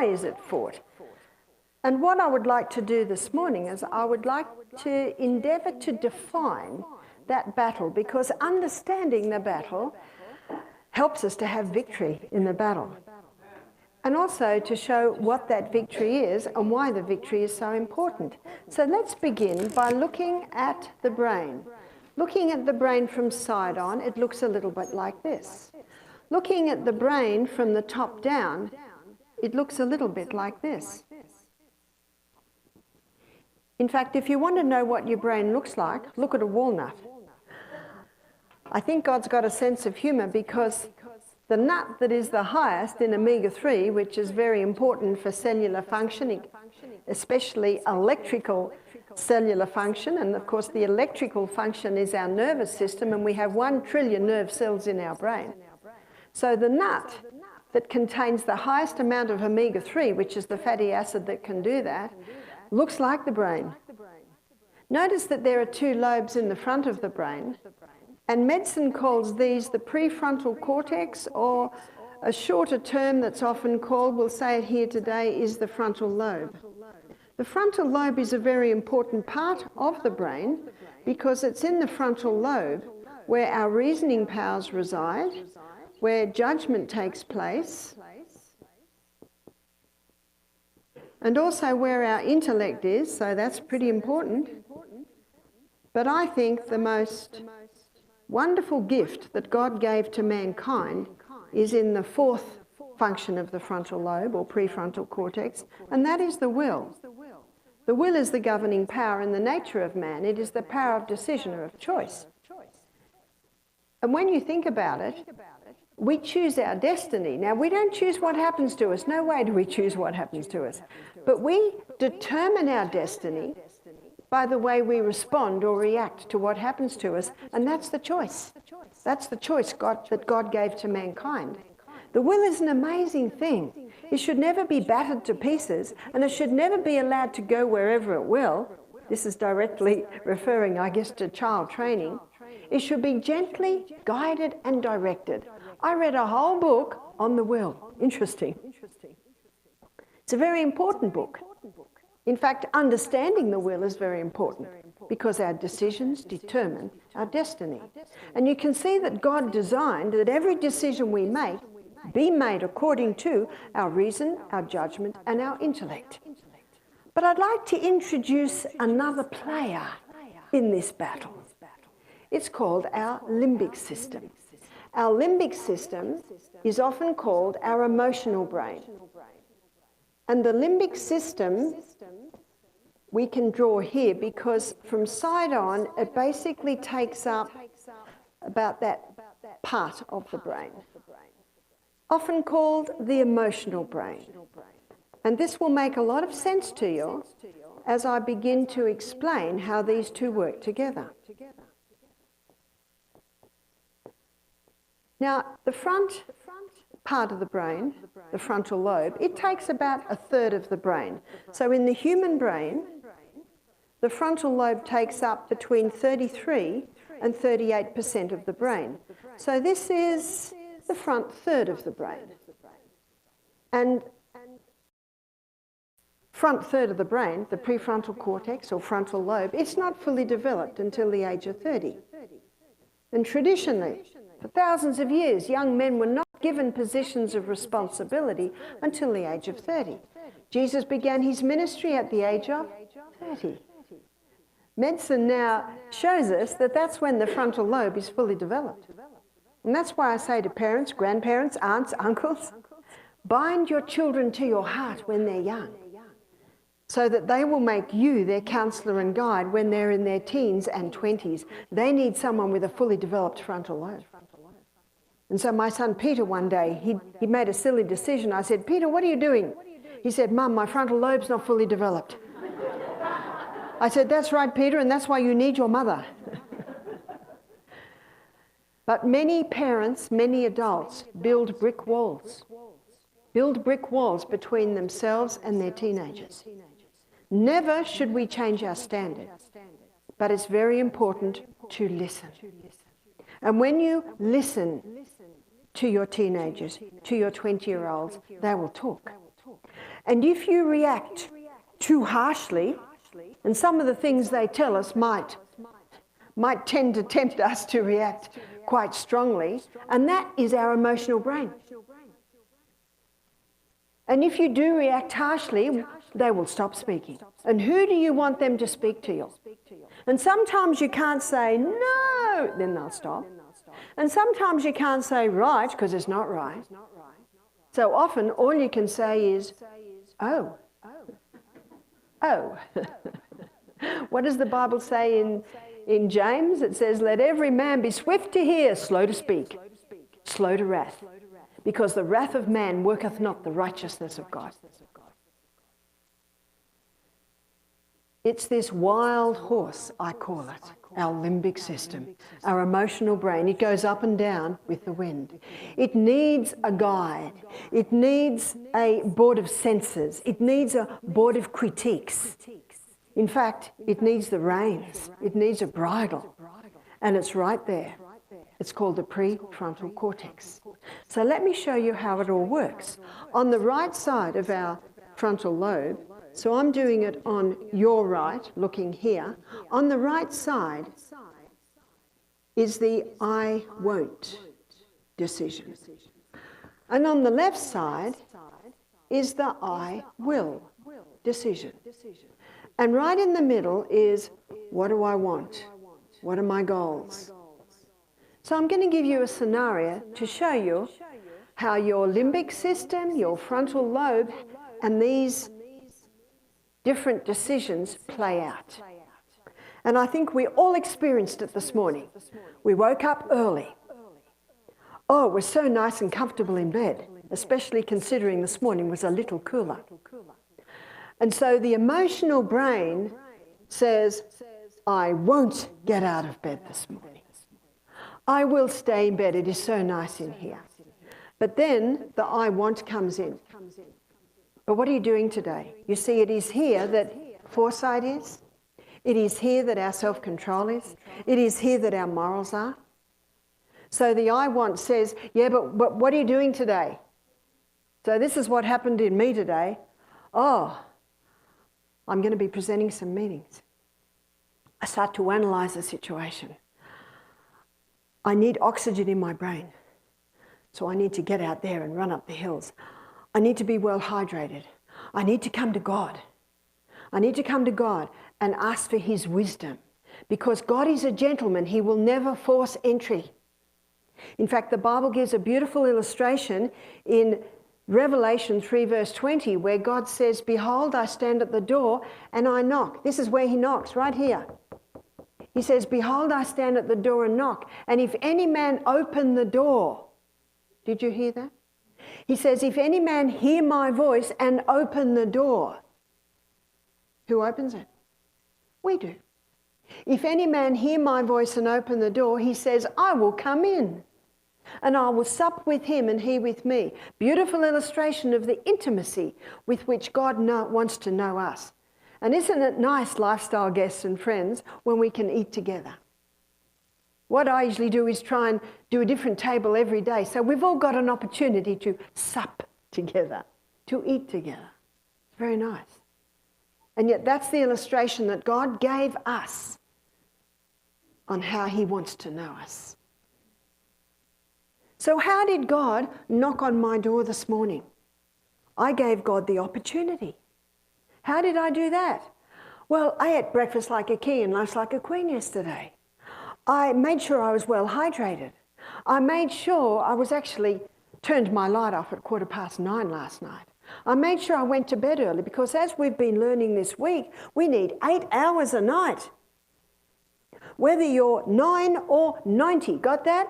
why is it fought? And what I would like to do this morning is I would like to endeavour to define that battle, because understanding the battle helps us to have victory in the battle. And also to show what that victory is and why the victory is so important. So let's begin by looking at the brain. Looking at the brain from side on, it looks a little bit like this. Looking at the brain from the top down, it looks a little bit like this. In fact, if you want to know what your brain looks like, look at a walnut. I think God's got a sense of humour, because the nut that is the highest in omega-3, which is very important for cellular functioning, especially electrical cellular function, and of course the electrical function is our nervous system, and we have 1 trillion nerve cells in our brain. So the nut that contains the highest amount of omega-3, which is the fatty acid that can do that, looks like the brain. Notice that there are 2 lobes in the front of the brain, and medicine calls these the prefrontal cortex, or a shorter term that's often called, we'll say it here today, is the frontal lobe. The frontal lobe is a very important part of the brain, because it's in the frontal lobe where our reasoning powers reside, where judgment takes place, and also where our intellect is, so that's pretty important. But I think the most wonderful gift that God gave to mankind is in the 4th function of the frontal lobe, or prefrontal cortex, and that is the will. The will is the governing power in the nature of man. It is the power of decision or of choice. And when you think about it, we choose our destiny. Now, we don't choose what happens to us. No way do we choose what happens to us. But we determine our destiny by the way we respond or react to what happens to us, and that's the choice. That's the choice that God gave to mankind. The will is an amazing thing. It should never be battered to pieces, and it should never be allowed to go wherever it will. This is directly referring, I guess, to child training. It should be gently guided and directed. I read a whole book on the will. Interesting. It's a very important book. In fact, understanding the will is very important, because our decisions determine our destiny. And you can see that God designed that every decision we make be made according to our reason, our judgment, and our intellect. But I'd like to introduce another player in this battle. It's called our limbic system. Our limbic system is often called our emotional brain. And the limbic system we can draw here, because from side on it basically takes up about that part of the brain, often called the emotional brain. And this will make a lot of sense to you as I begin to explain how these 2 work together. Now, the front part of the brain, the frontal lobe, it takes about 1/3 of the brain. So in the human brain, the frontal lobe takes up between 33 and 38% of the brain. So this is the front third of the brain. And front third of the brain, the prefrontal cortex or frontal lobe, it's not fully developed until the age of 30. And traditionally, for thousands of years, young men were not given positions of responsibility until the age of 30. Jesus began his ministry at the age of 30. Medicine now shows us that that's when the frontal lobe is fully developed. And that's why I say to parents, grandparents, aunts, uncles, bind your children to your heart when they're young, so that they will make you their counsellor and guide when they're in their teens and 20s. They need someone with a fully developed frontal lobe. And so my son Peter one day, he made a silly decision. I said, "Peter, what are you doing?" He said, "Mum, my frontal lobe's not fully developed." I said, "That's right, Peter, and that's why you need your mother." But many parents, many adults build brick walls between themselves and their teenagers. Never should we change our standard, but it's very important to listen. And when you listen to your teenagers, to your 20-year-olds, they will talk. And if you react too harshly, and some of the things they tell us might tend to tempt us to react quite strongly, and that is our emotional brain. And if you do react harshly, they will stop speaking. And who do you want them to speak to you? And sometimes you can't say, no, then they'll stop. And sometimes you can't say right, because it's not right. So often all you can say is, oh. Oh. What does the Bible say in James? It says, let every man be swift to hear, slow to speak, slow to wrath. Because the wrath of man worketh not the righteousness of God. It's this wild horse, I call it, our limbic system, our emotional brain. It goes up and down with the wind. It needs a guide. It needs a board of censors. It needs a board of critiques. In fact, it needs the reins. It needs a bridle. And it's right there. It's called the prefrontal cortex. So let me show you how it all works. On the right side of our frontal lobe, so I'm doing it on your right, looking here. On the right side is the I won't decision. And on the left side is the I will decision. And right in the middle is, what do I want? What are my goals? So I'm going to give you a scenario to show you how your limbic system, your frontal lobe, and these different decisions play out. And I think we all experienced it this morning. We woke up early. Oh, it was so nice and comfortable in bed, especially considering this morning was a little cooler. And so the emotional brain says, I won't get out of bed this morning. I will stay in bed. It is so nice in here. But then the I want comes in. But what are you doing today? You see, it is here that foresight is. It is here that our self-control is. It is here that our morals are. So the I want says, yeah, but what are you doing today? So this is what happened in me today. Oh, I'm going to be presenting some meetings. I start to analyse the situation. I need oxygen in my brain. So I need to get out there and run up the hills. I need to be well hydrated. I need to come to God. I need to come to God and ask for his wisdom. Because God is a gentleman. He will never force entry. In fact, the Bible gives a beautiful illustration in Revelation 3 verse 20 where God says, behold, I stand at the door and I knock. This is where he knocks, right here. He says, behold, I stand at the door and knock. And if any man open the door, did you hear that? He says, if any man hear my voice and open the door, who opens it? We do. If any man hear my voice and open the door, he says, I will come in and I will sup with him and he with me. Beautiful illustration of the intimacy with which God wants to know us. And isn't it nice, lifestyle guests and friends, when we can eat together? What I usually do is try and do a different table every day. So we've all got an opportunity to sup together, to eat together. It's very nice. And yet that's the illustration that God gave us on how he wants to know us. So how did God knock on my door this morning? I gave God the opportunity. How did I do that? Well, I ate breakfast like a king and lunch like a queen yesterday. I made sure I was well hydrated. I made sure I was actually turned my light off at 9:15 last night. I made sure I went to bed early because as we've been learning this week, we need 8 hours a night. Whether you're 9 or 90, got that?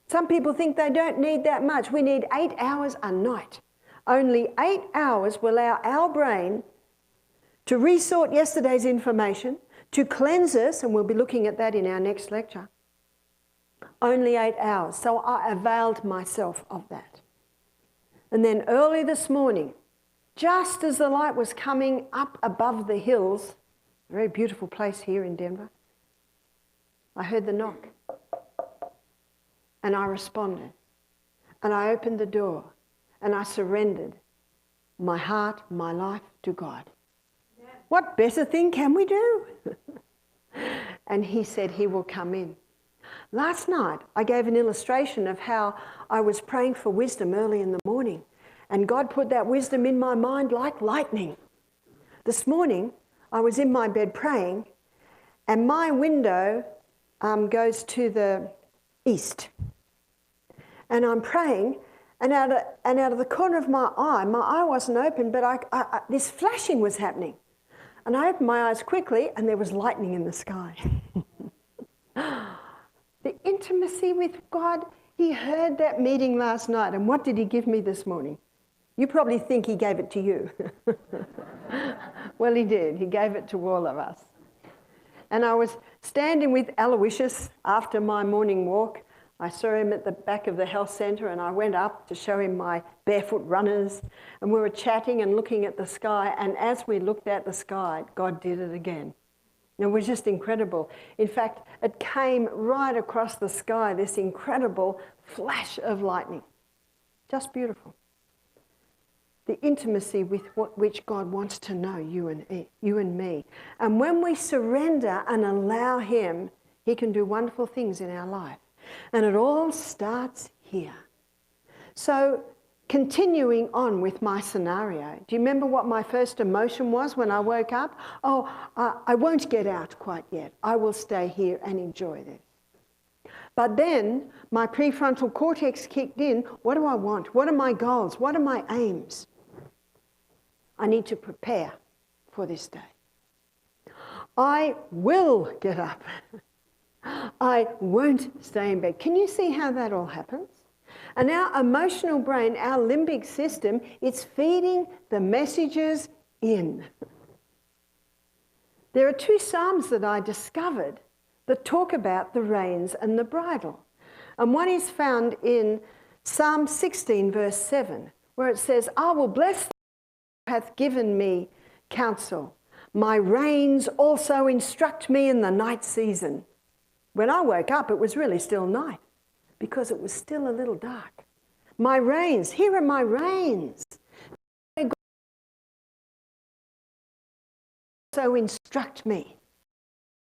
Some people think they don't need that much. We need 8 hours a night. Only 8 hours will allow our brain to resort yesterday's information, to cleanse us, and we'll be looking at that in our next lecture. Only 8 hours. So I availed myself of that. And then early this morning, just as the light was coming up above the hills, a very beautiful place here in Denver, I heard the knock. And I responded. And I opened the door. And I surrendered. my heart, my life to God. What better thing can we do? And he said he will come in. Last night, I gave an illustration of how I was praying for wisdom early in the morning, and God put that wisdom in my mind like lightning. This morning, I was in my bed praying, and my window goes to the east. And I'm praying, and out of the corner of my eye wasn't open, but this flashing was happening. And I opened my eyes quickly, and there was lightning in the sky. The intimacy with God, he heard that meeting last night, and what did he give me this morning? You probably think he gave it to you. Well, he did. He gave it to all of us. And I was standing with Aloysius after my morning walk. I saw him at the back of the health centre, and I went up to show him my barefoot runners, and we were chatting and looking at the sky, and as we looked at the sky, God did it again. It was just incredible. In fact, it came right across the sky, this incredible flash of lightning. Just beautiful. The intimacy with which God wants to know you and me. And when we surrender and allow him, he can do wonderful things in our life. And it all starts here. So, continuing on with my scenario, do you remember what my first emotion was when I woke up? Oh, I won't get out quite yet. I will stay here and enjoy this. But then my prefrontal cortex kicked in. What do I want? What are my goals? What are my aims? I need to prepare for this day. I will get up. I won't stay in bed. Can you see how that all happens? And our emotional brain, our limbic system, it's feeding the messages in. There are 2 psalms that I discovered that talk about the reins and the bridle. And one is found in Psalm 16, verse 7, where it says, I will bless thee who hath given me counsel. My reins also instruct me in the night season. When I woke up, it was really still night, because it was still a little dark. My reins, here are my reins. So instruct me.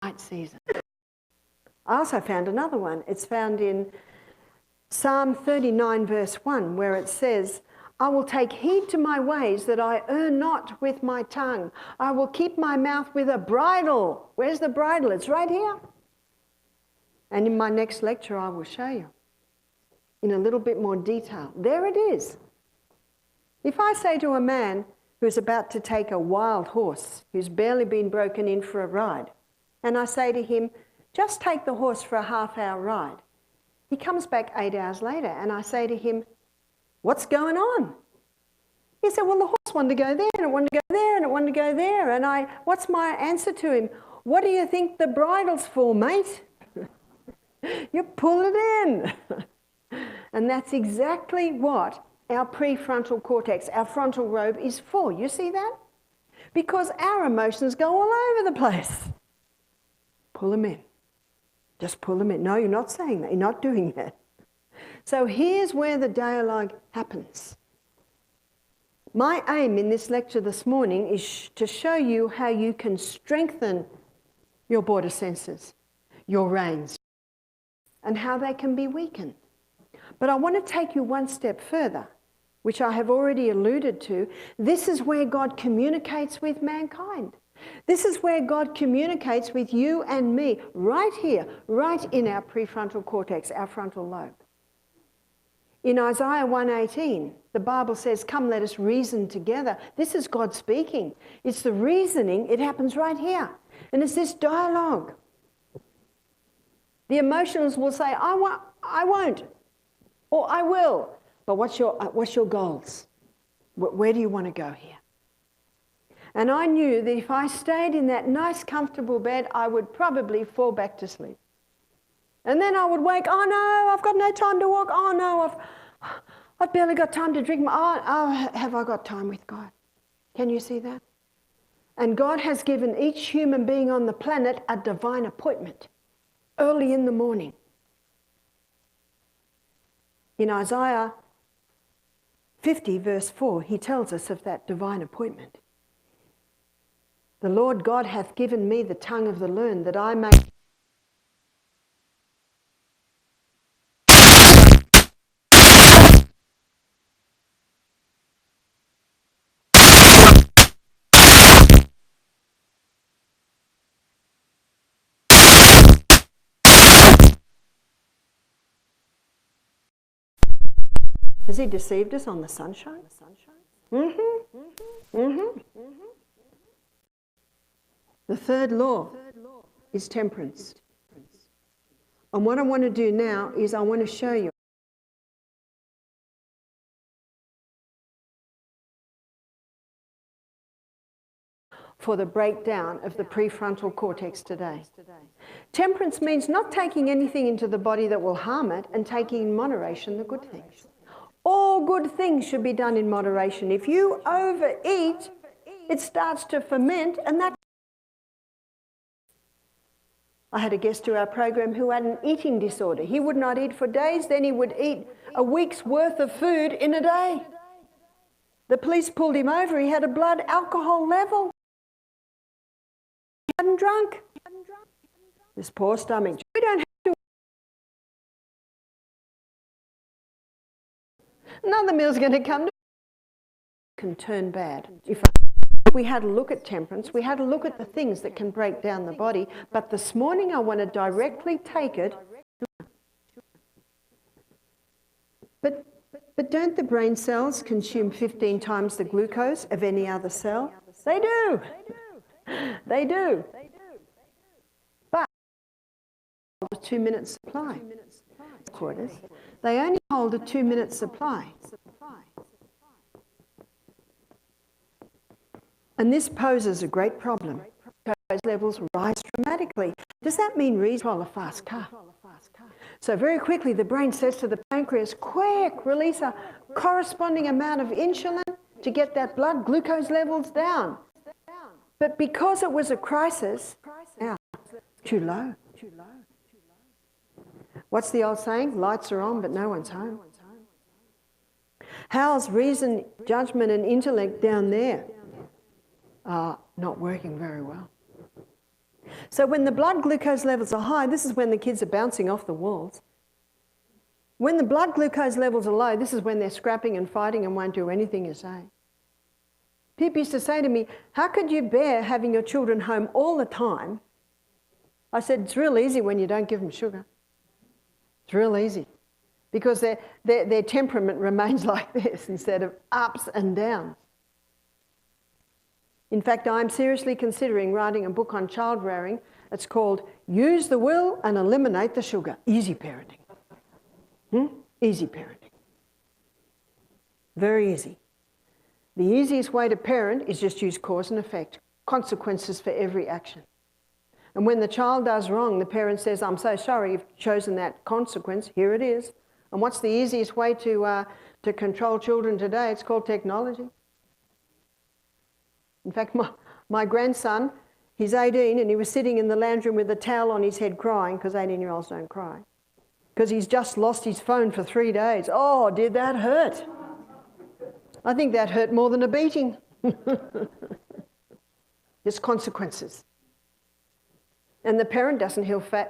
Night season. I also found another one. It's found in Psalm 39 verse 1, where it says, I will take heed to my ways that I err not with my tongue. I will keep my mouth with a bridle. Where's the bridle? It's right here. And in my next lecture, I will show you in a little bit more detail. There it is. If I say to a man who's about to take a wild horse, who's barely been broken in for a ride, and I say to him, just take the horse for a half-hour ride. He comes back 8 hours later, and I say to him, what's going on? He said, well, the horse wanted to go there, and it wanted to go there, and it wanted to go there. And what's my answer to him? What do you think the bridle's for, mate? You pull it in. And that's exactly what our prefrontal cortex, our frontal lobe is for. You see that? Because our emotions go all over the place. Pull them in. Just pull them in. No, you're not saying that. You're not doing that. So here's where the dialogue happens. My aim in this lecture this morning is to show you how you can strengthen your border senses, your reins, and how they can be weakened. But I want to take you one step further, which I have already alluded to. This is where God communicates with mankind. This is where God communicates with you and me, right here, right in our prefrontal cortex, our frontal lobe. In Isaiah 1:18, the Bible says, come, let us reason together. This is God speaking. It's the reasoning. It happens right here. And it's this dialogue. The emotions will say, I won't, or I will. But what's your goals? Where do you want to go here? And I knew that if I stayed in that nice, comfortable bed, I would probably fall back to sleep. And then I would wake, oh no, I've got no time to walk. Oh no, I've barely got time to drink. Oh, have I got time with God? Can you see that? And God has given each human being on the planet a divine appointment early in the morning. In Isaiah 50 verse 4, he tells us of that divine appointment. The Lord God hath given me the tongue of the learned, that I may... Has he deceived us on the sunshine? The third law is temperance. And what I want to do now is I want to show you for the breakdown of the prefrontal cortex today. Temperance means not taking anything into the body that will harm it and taking in moderation the good things. All good things should be done in moderation. If you overeat, it starts to ferment, and that... I had a guest to our program who had an eating disorder. He would not eat for days, then he would eat a week's worth of food in a day. The police pulled him over. He had a blood alcohol level. He hadn't drunk. This poor stomach. We don't have to... Another meal's going to come. Can turn bad. If we had a look at temperance, we had a look at the things that can break down the body, but this morning I want to directly take it. But don't the brain cells consume 15 times the glucose of any other cell? They do. They do. But a 2-minute supply. They only hold a 2-minute supply. And this poses a great problem. Those levels rise dramatically. Does that mean control a fast car? So very quickly the brain says to the pancreas, quick, release a corresponding amount of insulin to get that blood glucose levels down. But because it was a crisis, too low. What's the old saying? Lights are on, but no one's home. How's reason, judgment and intellect down there? Not working very well. So when the blood glucose levels are high, this is when the kids are bouncing off the walls. When the blood glucose levels are low, this is when they're scrapping and fighting and won't do anything you say. People used to say to me, how could you bear having your children home all the time? I said, it's real easy when you don't give them sugar. It's real easy. Because their temperament remains like this instead of ups and downs. In fact, I'm seriously considering writing a book on child rearing. It's called Use the Will and Eliminate the Sugar. Easy parenting. Easy parenting. Very easy. The easiest way to parent is just use cause and effect. Consequences for every action. And when the child does wrong, the parent says, I'm so sorry you've chosen that consequence. Here it is. And what's the easiest way to control children today? It's called technology. In fact, my grandson, he's 18 and he was sitting in the lounge room with a towel on his head crying, because 18-year-olds don't cry, because he's just lost his phone for 3 days. Oh, did that hurt? I think that hurt more than a beating. There's consequences. And the parent doesn't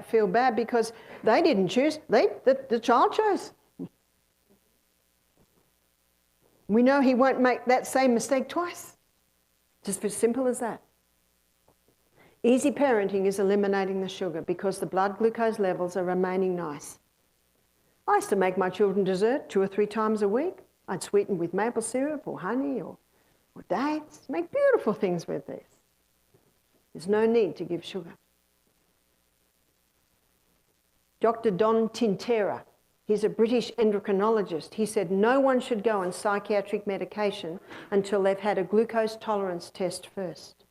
feel bad because they didn't choose, the child chose. We know he won't make that same mistake twice. Just as simple as that. Easy parenting is eliminating the sugar because the blood glucose levels are remaining nice. I used to make my children dessert 2 or 3 times a week. I'd sweeten with maple syrup or honey or dates. Make beautiful things with this. There's no need to give sugar. Dr. Don Tintera, he's a British endocrinologist. He said no one should go on psychiatric medication until they've had a glucose tolerance test first.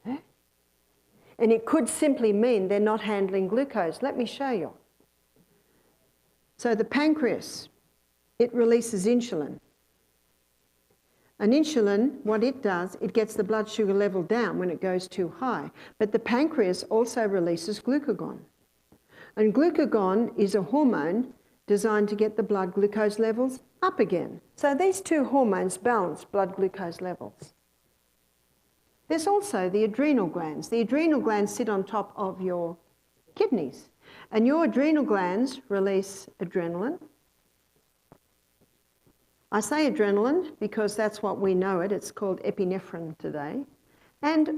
And it could simply mean they're not handling glucose. Let me show you. So the pancreas, it releases insulin. And insulin, what it does, it gets the blood sugar level down when it goes too high. But the pancreas also releases glucagon. And glucagon is a hormone designed to get the blood glucose levels up again. So these two hormones balance blood glucose levels. There's also the adrenal glands. The adrenal glands sit on top of your kidneys, and your adrenal glands release adrenaline. I say adrenaline because that's what we know it. It's called epinephrine today. And